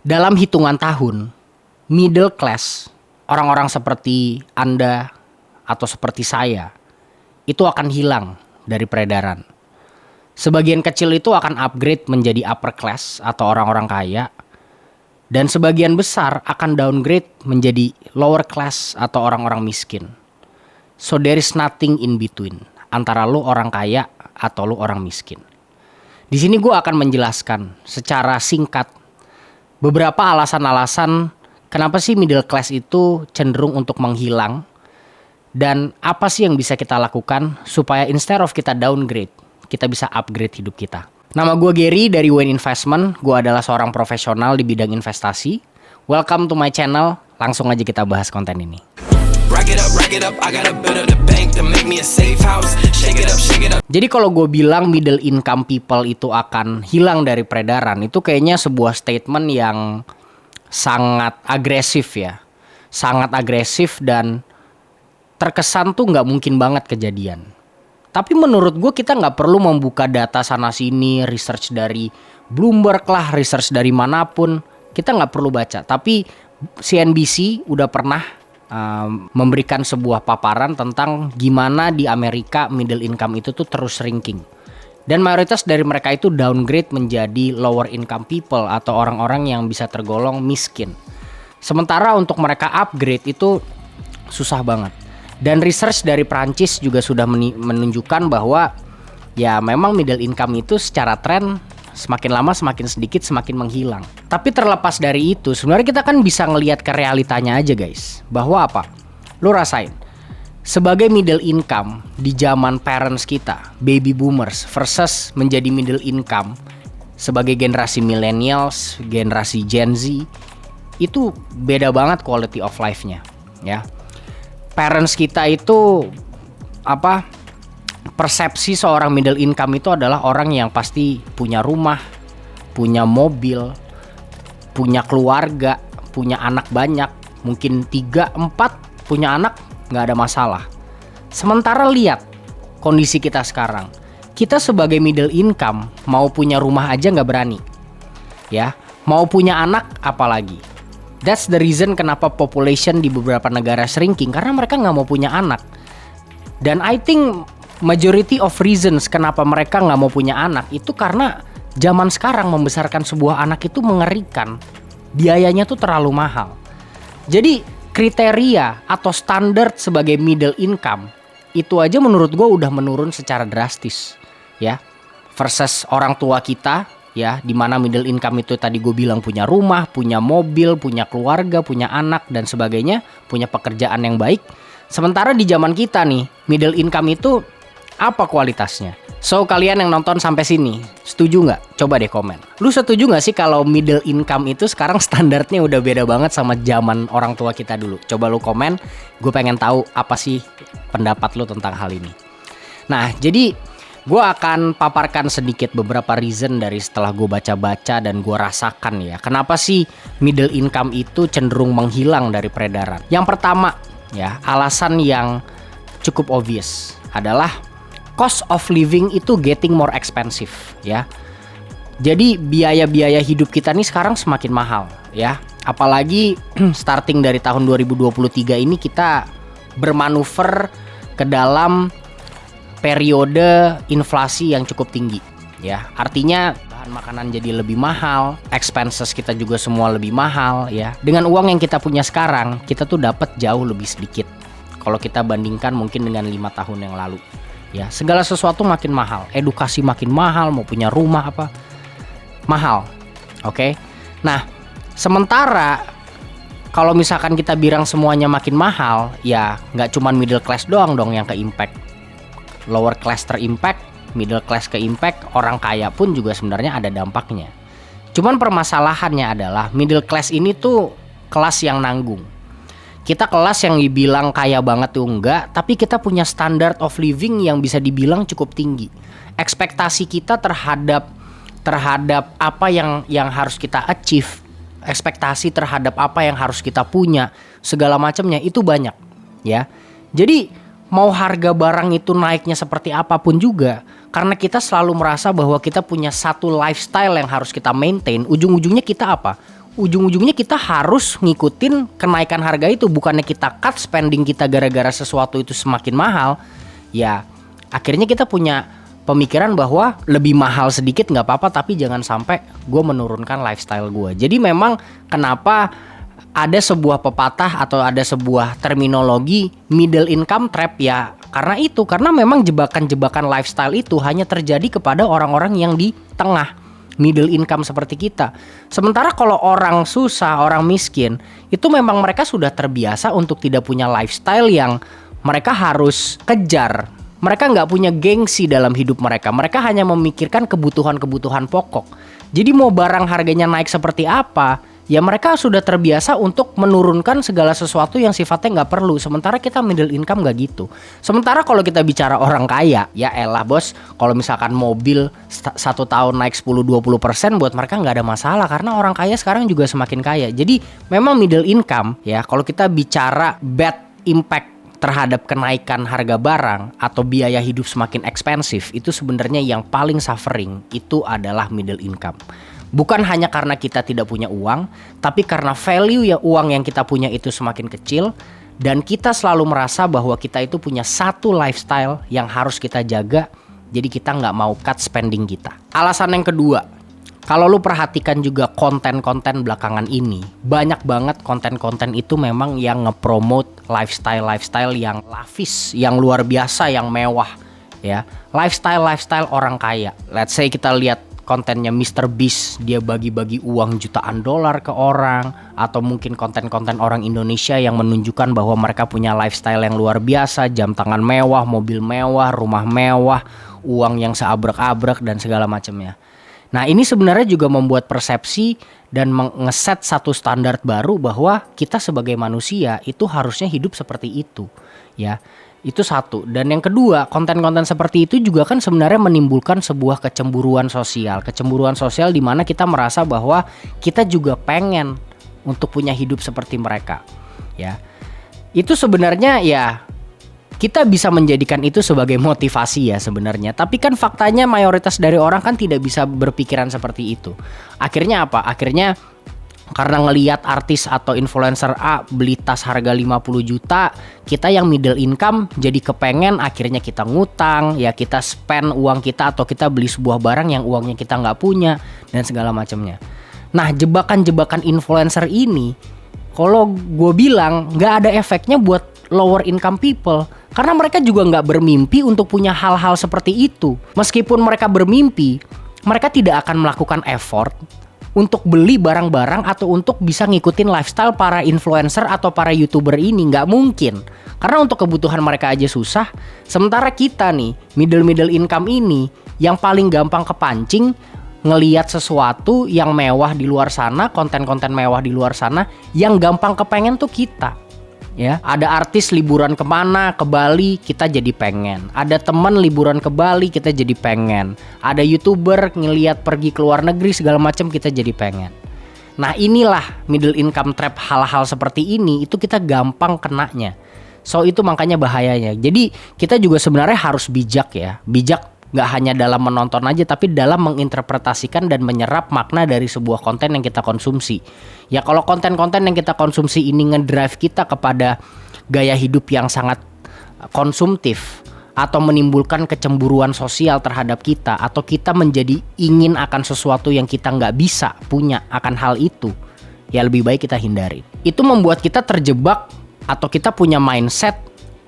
Dalam hitungan tahun, middle class, orang-orang seperti Anda atau seperti saya, itu akan hilang dari peredaran. Sebagian kecil itu akan upgrade menjadi upper class atau orang-orang kaya. Dan sebagian besar akan downgrade menjadi lower class atau orang-orang miskin. So there is nothing in between antara lu orang kaya atau lu orang miskin. Di sini gue akan menjelaskan secara singkat beberapa alasan-alasan kenapa sih middle class itu cenderung untuk menghilang, dan apa sih yang bisa kita lakukan supaya instead of kita downgrade, kita bisa upgrade hidup kita. Nama gue Gary dari Wayne Investment. Gue adalah seorang profesional di bidang investasi. Welcome to my channel. Langsung aja kita bahas konten ini. Jadi kalau gue bilang middle income people itu akan hilang dari peredaran, itu kayaknya sebuah statement yang sangat agresif ya. Sangat agresif dan terkesan tuh nggak mungkin banget kejadian. Tapi menurut gue kita nggak perlu membuka data sana sini, research dari Bloomberg lah, research dari manapun. Kita nggak perlu baca. Tapi CNBC udah pernah memberikan sebuah paparan tentang gimana di Amerika middle income itu tuh terus shrinking. Dan mayoritas dari mereka itu downgrade menjadi lower income people atau orang-orang yang bisa tergolong miskin. Sementara untuk mereka upgrade itu susah banget. Dan research dari Prancis juga sudah menunjukkan bahwa ya memang middle income itu secara tren semakin lama semakin sedikit semakin menghilang. Tapi terlepas dari itu sebenarnya kita kan bisa ngelihat ke realitanya aja guys. Bahwa apa? Lu rasain. Sebagai middle income di zaman parents kita, baby boomers versus menjadi middle income sebagai generasi millennials, generasi Gen Z, itu beda banget quality of life-nya ya. Parents kita itu persepsi seorang middle income itu adalah orang yang pasti punya rumah, punya mobil, punya keluarga, punya anak banyak, mungkin 3, 4 punya anak nggak ada masalah. Sementara lihat kondisi kita sekarang, kita sebagai middle income mau punya rumah aja nggak berani, ya, mau punya anak apalagi. That's the reason kenapa population di beberapa negara shrinking, karena mereka nggak mau punya anak. Dan I think majority of reasons kenapa mereka nggak mau punya anak itu karena zaman sekarang membesarkan sebuah anak itu mengerikan. Biayanya tuh terlalu mahal. Jadi kriteria atau standar sebagai middle income itu aja menurut gue udah menurun secara drastis ya. Versus orang tua kita ya, di mana middle income itu tadi gue bilang punya rumah, punya mobil, punya keluarga, punya anak dan sebagainya, punya pekerjaan yang baik. Sementara di zaman kita nih, middle income itu apa kualitasnya? So kalian yang nonton sampai sini, setuju nggak? Coba deh komen. Lu setuju nggak sih kalau middle income itu sekarang standarnya udah beda banget sama zaman orang tua kita dulu? Coba lu komen, gue pengen tahu apa sih pendapat lu tentang hal ini. Nah, jadi gue akan paparkan sedikit beberapa reason dari setelah gue baca-baca dan gue rasakan ya. Kenapa sih middle income itu cenderung menghilang dari peredaran? Yang pertama ya, alasan yang cukup obvious adalah cost of living itu getting more expensive ya. Jadi biaya-biaya hidup kita nih sekarang semakin mahal ya. Apalagi starting dari tahun 2023 ini kita bermanuver ke dalam periode inflasi yang cukup tinggi ya. Artinya bahan makanan jadi lebih mahal, expenses kita juga semua lebih mahal ya. Dengan uang yang kita punya sekarang, kita tuh dapat jauh lebih sedikit kalau kita bandingkan mungkin dengan 5 tahun yang lalu ya. Segala sesuatu makin mahal, edukasi makin mahal, mau punya rumah apa mahal. Oke. Nah, sementara kalau misalkan kita bilang semuanya makin mahal, ya nggak cuman middle class doang dong yang ke impact. Lower class terimpact, middle class ke impact, orang kaya pun juga sebenarnya ada dampaknya. Cuman permasalahannya adalah middle class ini tuh kelas yang nanggung. Kita kelas yang dibilang kaya banget tuh enggak, tapi kita punya standard of living yang bisa dibilang cukup tinggi. Ekspektasi kita terhadap apa yang harus kita achieve, ekspektasi terhadap apa yang harus kita punya, segala macamnya itu banyak ya. Jadi mau harga barang itu naiknya seperti apapun juga, karena kita selalu merasa bahwa kita punya satu lifestyle yang harus kita maintain, ujung-ujungnya kita apa? ujung-ujungnya kita harus ngikutin kenaikan harga itu. Bukannya kita cut spending kita gara-gara sesuatu itu semakin mahal. Ya akhirnya kita punya pemikiran bahwa lebih mahal sedikit gak apa-apa, tapi jangan sampai gue menurunkan lifestyle gue. Jadi memang kenapa ada sebuah pepatah atau ada sebuah terminologi middle income trap ya, karena memang jebakan-jebakan lifestyle itu hanya terjadi kepada orang-orang yang di tengah middle income seperti kita. Sementara kalau orang susah, orang miskin, itu memang mereka sudah terbiasa untuk tidak punya lifestyle yang mereka harus kejar. Mereka nggak punya gengsi dalam hidup mereka. Mereka hanya memikirkan kebutuhan-kebutuhan pokok. Jadi mau barang harganya naik seperti apa, ya mereka sudah terbiasa untuk menurunkan segala sesuatu yang sifatnya nggak perlu. Sementara kita middle income nggak gitu. Sementara kalau kita bicara orang kaya, ya elah bos, kalau misalkan mobil 1 tahun naik 10-20% buat mereka nggak ada masalah. Karena orang kaya sekarang juga semakin kaya. Jadi memang middle income ya, kalau kita bicara bad impact terhadap kenaikan harga barang atau biaya hidup semakin ekspensif, itu sebenarnya yang paling suffering itu adalah middle income. Bukan hanya karena kita tidak punya uang, tapi karena value ya uang yang kita punya itu semakin kecil, dan kita selalu merasa bahwa kita itu punya satu lifestyle yang harus kita jaga, jadi kita nggak mau cut spending kita. Alasan yang kedua, kalau lu perhatikan juga konten-konten belakangan ini, banyak banget konten-konten itu memang yang ngepromote lifestyle yang lavish, yang luar biasa, yang mewah ya. Lifestyle orang kaya. Let's say kita lihat kontennya Mr. Beast, dia bagi-bagi uang jutaan dolar ke orang, atau mungkin konten-konten orang Indonesia yang menunjukkan bahwa mereka punya lifestyle yang luar biasa, jam tangan mewah, mobil mewah, rumah mewah, uang yang seabrek-abrek dan segala macamnya. Nah ini sebenarnya juga membuat persepsi dan ngeset satu standar baru bahwa kita sebagai manusia itu harusnya hidup seperti itu ya. Itu satu. Dan yang kedua, konten-konten seperti itu juga kan sebenarnya menimbulkan sebuah kecemburuan sosial. Kecemburuan sosial di mana kita merasa bahwa kita juga pengen untuk punya hidup seperti mereka ya. Itu sebenarnya ya, kita bisa menjadikan itu sebagai motivasi ya sebenarnya. Tapi kan faktanya mayoritas dari orang kan tidak bisa berpikiran seperti itu. Akhirnya apa? Akhirnya karena ngelihat artis atau influencer A beli tas harga 50 juta, kita yang middle income jadi kepengen, akhirnya kita ngutang, ya kita spend uang kita atau kita beli sebuah barang yang uangnya kita nggak punya dan segala macamnya. Nah jebakan-jebakan influencer ini, kalau gue bilang nggak ada efeknya buat lower income people, karena mereka juga nggak bermimpi untuk punya hal-hal seperti itu. Meskipun mereka bermimpi, mereka tidak akan melakukan effort untuk beli barang-barang atau untuk bisa ngikutin lifestyle para influencer atau para YouTuber ini. Nggak mungkin, karena untuk kebutuhan mereka aja susah. Sementara kita nih middle income ini yang paling gampang kepancing ngelihat sesuatu yang mewah di luar sana, konten-konten mewah di luar sana, yang gampang kepengen tuh kita. Ya, ada artis liburan kemana, ke Bali, kita jadi pengen. Ada teman liburan ke Bali, kita jadi pengen. Ada YouTuber ngelihat pergi ke luar negeri segala macam, kita jadi pengen. Nah inilah middle income trap, hal-hal seperti ini itu kita gampang kenanya. So itu makanya bahayanya. Jadi kita juga sebenarnya harus bijak ya. Bijak gak hanya dalam menonton aja, tapi dalam menginterpretasikan dan menyerap makna dari sebuah konten yang kita konsumsi. Ya kalau konten-konten yang kita konsumsi ini ngedrive kita kepada gaya hidup yang sangat konsumtif, atau menimbulkan kecemburuan sosial terhadap kita, atau kita menjadi ingin akan sesuatu yang kita gak bisa punya akan hal itu, ya lebih baik kita hindari. Itu membuat kita terjebak atau kita punya mindset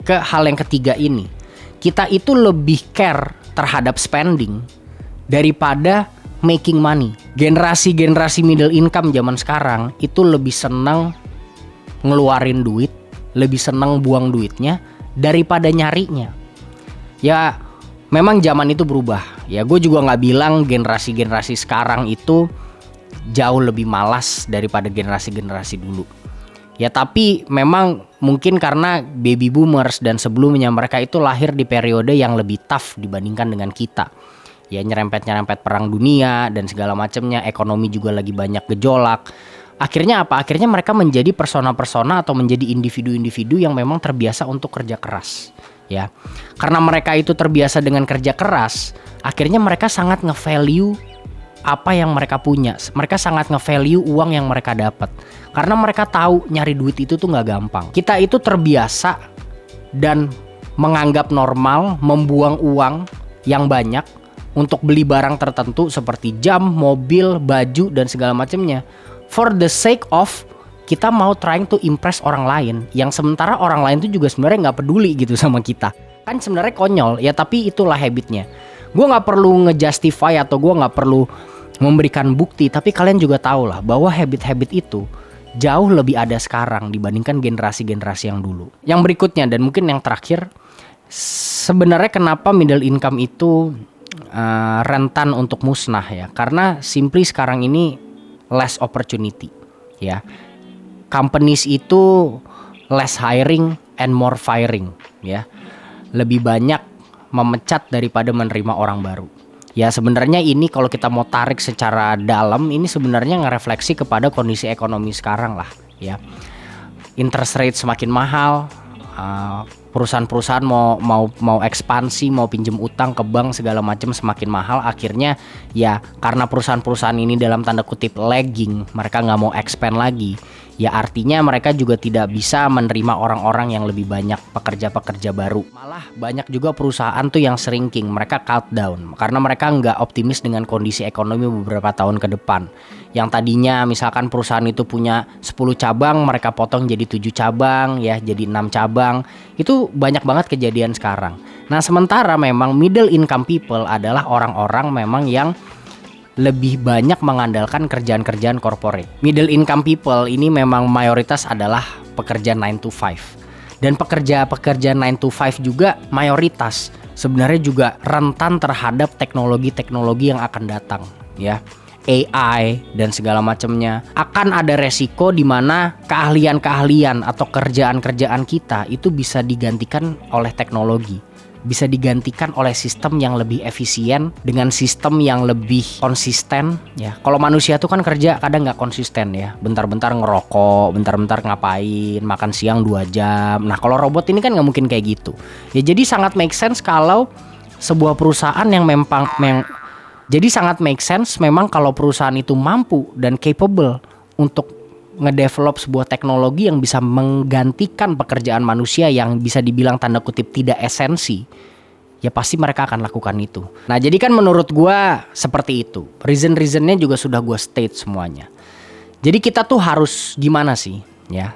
ke hal yang ketiga ini. Kita itu lebih care terhadap spending daripada making money. Generasi middle income zaman sekarang itu lebih senang ngeluarin duit, lebih senang buang duitnya daripada nyarinya. Ya memang zaman itu berubah. Ya gue juga gak bilang generasi sekarang itu jauh lebih malas daripada generasi dulu. Ya tapi memang mungkin karena baby boomers dan sebelumnya mereka itu lahir di periode yang lebih tough dibandingkan dengan kita. Ya nyerempet perang dunia dan segala macamnya, ekonomi juga lagi banyak gejolak. Akhirnya apa? Akhirnya mereka menjadi persona-persona atau menjadi individu-individu yang memang terbiasa untuk kerja keras. Ya. Karena mereka itu terbiasa dengan kerja keras, akhirnya mereka sangat nge-value apa yang mereka punya. Mereka sangat nge-value uang yang mereka dapat. Karena mereka tahu nyari duit itu tuh nggak gampang. Kita itu terbiasa dan menganggap normal membuang uang yang banyak untuk beli barang tertentu seperti jam, mobil, baju, dan segala macamnya. For the sake of kita mau trying to impress orang lain, yang sementara orang lain tuh juga sebenarnya nggak peduli gitu sama kita. Kan sebenarnya konyol ya, tapi itulah habitnya. Gue nggak perlu ngejustify atau gue nggak perlu memberikan bukti, tapi kalian juga tahu lah bahwa habit-habit itu jauh lebih ada sekarang dibandingkan generasi-generasi yang dulu. Yang berikutnya dan mungkin yang terakhir, sebenarnya kenapa middle income itu rentan untuk musnah ya? Karena simply sekarang ini less opportunity ya. Companies itu less hiring and more firing ya. Lebih banyak memecat daripada menerima orang baru. Ya sebenarnya ini kalau kita mau tarik secara dalam, ini sebenarnya ngerefleksi kepada kondisi ekonomi sekarang lah ya. Interest rate semakin mahal, perusahaan-perusahaan mau ekspansi, mau pinjem utang ke bank segala macam semakin mahal. Akhirnya ya karena perusahaan-perusahaan ini dalam tanda kutip lagging, mereka nggak mau expand lagi. Ya artinya mereka juga tidak bisa menerima orang-orang yang lebih banyak, pekerja-pekerja baru. Malah banyak juga perusahaan tuh yang shrinking, mereka cut down karena mereka nggak optimis dengan kondisi ekonomi beberapa tahun ke depan. Yang tadinya misalkan perusahaan itu punya 10 cabang, mereka potong jadi 7 cabang ya, jadi 6 cabang. Itu banyak banget kejadian sekarang. Nah sementara memang middle income people adalah orang-orang memang yang lebih banyak mengandalkan kerjaan-kerjaan corporate. Middle income people ini memang mayoritas adalah pekerja 9 to 5. Dan pekerja-pekerja 9 to 5 juga mayoritas sebenarnya juga rentan terhadap teknologi-teknologi yang akan datang ya. AI dan segala macamnya. Akan ada resiko di mana keahlian-keahlian atau kerjaan-kerjaan kita itu bisa digantikan oleh teknologi. Bisa digantikan oleh sistem yang lebih efisien dengan sistem yang lebih konsisten ya. Kalau manusia tuh kan kerja kadang nggak konsisten ya, bentar-bentar ngerokok, bentar-bentar ngapain, makan siang 2 jam. Nah kalau robot ini kan nggak mungkin kayak gitu ya. Jadi sangat make sense kalau sebuah perusahaan yang memang kalau perusahaan itu mampu dan capable untuk ngedevelop sebuah teknologi yang bisa menggantikan pekerjaan manusia yang bisa dibilang tanda kutip tidak esensi, ya pasti mereka akan lakukan itu. Nah jadi kan menurut gue seperti itu. Reason-reasonnya juga sudah gue state semuanya. Jadi kita tuh harus gimana sih ya?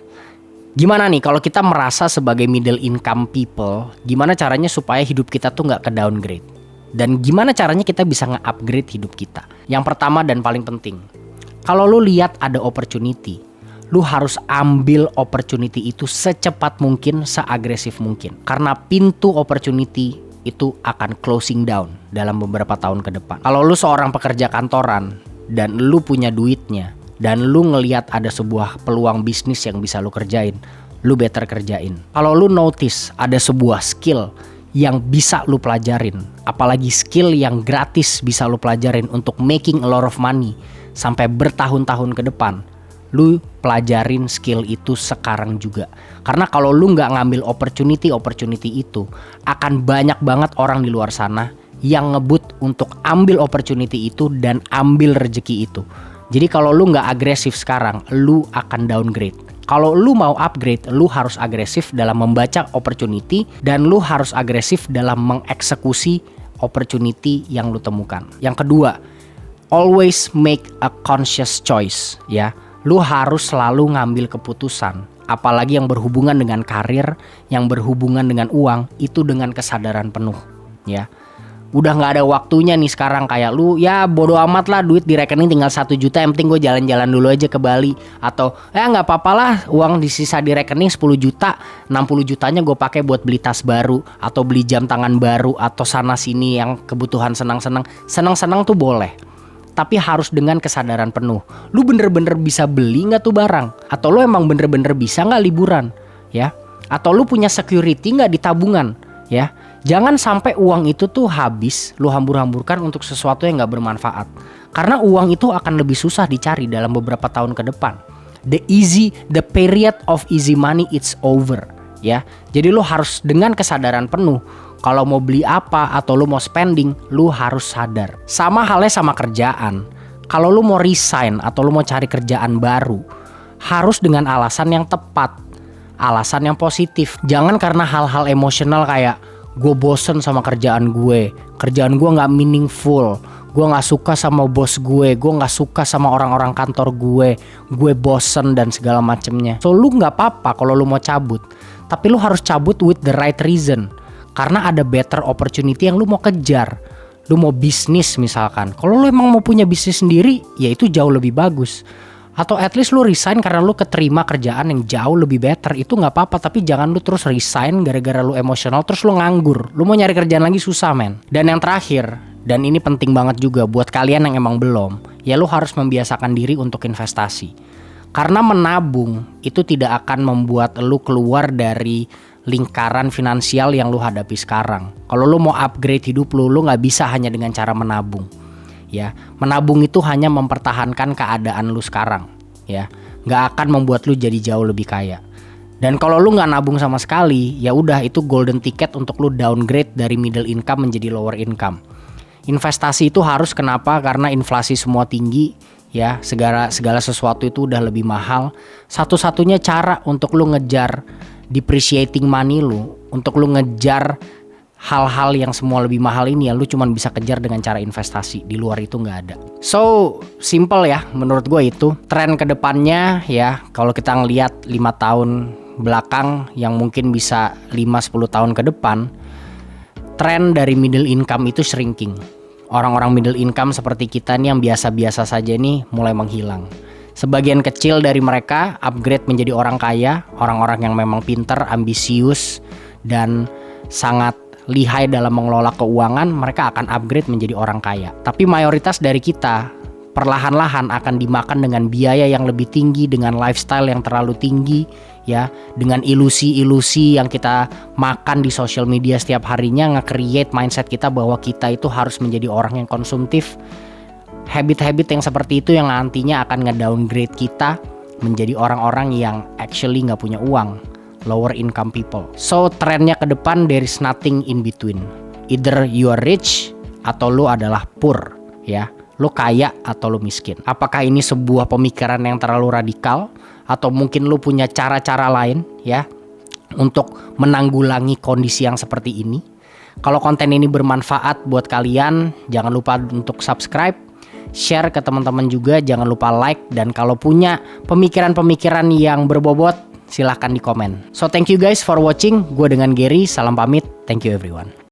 Gimana nih kalau kita merasa sebagai middle income people, gimana caranya supaya hidup kita tuh gak ke downgrade? Dan gimana caranya kita bisa nge-upgrade hidup kita? Yang pertama dan paling penting, kalau lu lihat ada opportunity, lu harus ambil opportunity itu secepat mungkin, seagresif mungkin. Karena pintu opportunity itu akan closing down dalam beberapa tahun ke depan. Kalau lu seorang pekerja kantoran dan lu punya duitnya dan lu ngelihat ada sebuah peluang bisnis yang bisa lu kerjain, lu better kerjain. Kalau lu notice ada sebuah skill yang bisa lu pelajarin, apalagi skill yang gratis bisa lu pelajarin untuk making a lot of money sampai bertahun-tahun ke depan, lu pelajarin skill itu sekarang juga. Karena kalau lu nggak ngambil opportunity itu, akan banyak banget orang di luar sana yang ngebut untuk ambil opportunity itu dan ambil rezeki itu. Jadi kalau lu nggak agresif sekarang, lu akan downgrade. Kalau lu mau upgrade, lu harus agresif dalam membaca opportunity dan lu harus agresif dalam mengeksekusi opportunity yang lu temukan. Yang kedua, always make a conscious choice ya. Lu harus selalu ngambil keputusan, apalagi yang berhubungan dengan karir, yang berhubungan dengan uang, itu dengan kesadaran penuh ya. Udah gak ada waktunya nih sekarang kayak lu ya bodo amat lah, duit di rekening tinggal 1 juta, yang penting gue jalan-jalan dulu aja ke Bali. Atau ya gak apa-apa lah, uang di sisa di rekening 10 juta, 60 jutanya gue pakai buat beli tas baru, atau beli jam tangan baru, atau sana sini yang kebutuhan senang-senang. Senang-senang tuh boleh, tapi harus dengan kesadaran penuh. Lu bener-bener bisa beli gak tuh barang? Atau lu emang bener-bener bisa gak liburan ya? Atau lu punya security gak di tabungan ya? Jangan sampai uang itu tuh habis lu hambur-hamburkan untuk sesuatu yang gak bermanfaat. Karena uang itu akan lebih susah dicari dalam beberapa tahun ke depan. The period of easy money it's over ya. Jadi lu harus dengan kesadaran penuh, kalau mau beli apa atau lu mau spending, lu harus sadar. Sama halnya sama kerjaan. Kalau lu mau resign atau lu mau cari kerjaan baru, harus dengan alasan yang tepat, alasan yang positif. Jangan karena hal-hal emosional kayak gue bosen sama kerjaan gue nggak meaningful, gue nggak suka sama bos gue nggak suka sama orang-orang kantor gue bosen dan segala macemnya. So lu nggak apa-apa kalau lu mau cabut, tapi lu harus cabut with the right reason, karena ada better opportunity yang lu mau kejar. Lu mau bisnis misalkan, kalau lu emang mau punya bisnis sendiri, ya itu jauh lebih bagus. Atau at least lu resign karena lu keterima kerjaan yang jauh lebih better, itu gak apa-apa. Tapi jangan lu terus resign gara-gara lu emosional terus lu nganggur. Lu mau nyari kerjaan lagi susah men. Dan yang terakhir, dan ini penting banget juga buat kalian yang emang belum, ya lu harus membiasakan diri untuk investasi. Karena menabung itu tidak akan membuat lu keluar dari lingkaran finansial yang lu hadapi sekarang. Kalau lu mau upgrade hidup lu gak bisa hanya dengan cara menabung. Ya, menabung itu hanya mempertahankan keadaan lu sekarang, ya, nggak akan membuat lu jadi jauh lebih kaya. Dan kalau lu nggak nabung sama sekali, ya udah itu golden ticket untuk lu downgrade dari middle income menjadi lower income. Investasi itu harus, kenapa? Karena inflasi semua tinggi, ya, segala sesuatu itu udah lebih mahal. Satu-satunya cara untuk lu ngejar depreciating money lu, untuk lu ngejar hal-hal yang semua lebih mahal ini, ya lu cuman bisa kejar dengan cara investasi. Di luar itu nggak ada. So simple ya menurut gue itu. Tren kedepannya ya, kalau kita ngelihat 5 tahun belakang yang mungkin bisa 5-10 tahun ke depan, tren dari middle income itu shrinking. Orang-orang middle income seperti kita nih yang biasa-biasa saja nih mulai menghilang. Sebagian kecil dari mereka upgrade menjadi orang kaya, orang-orang yang memang pintar, ambisius, dan sangat lihai dalam mengelola keuangan. Mereka akan upgrade menjadi orang kaya. Tapi mayoritas dari kita perlahan-lahan akan dimakan dengan biaya yang lebih tinggi, dengan lifestyle yang terlalu tinggi, ya, dengan ilusi-ilusi yang kita makan di social media setiap harinya, nge-create mindset kita bahwa kita itu harus menjadi orang yang konsumtif. Habit-habit yang seperti itu yang nantinya akan nge-downgrade kita menjadi orang-orang yang actually nggak punya uang, lower income people. So trennya ke depan there is nothing in between. Either you are rich atau lu adalah poor, ya. Lu kaya atau lu miskin. Apakah ini sebuah pemikiran yang terlalu radikal atau mungkin lu punya cara-cara lain, ya, untuk menanggulangi kondisi yang seperti ini? Kalau konten ini bermanfaat buat kalian, jangan lupa untuk subscribe, share ke teman-teman juga, jangan lupa like, dan kalau punya pemikiran-pemikiran yang berbobot, silahkan di komen. So thank you guys for watching. Gue dengan Gary, salam pamit. Thank you everyone.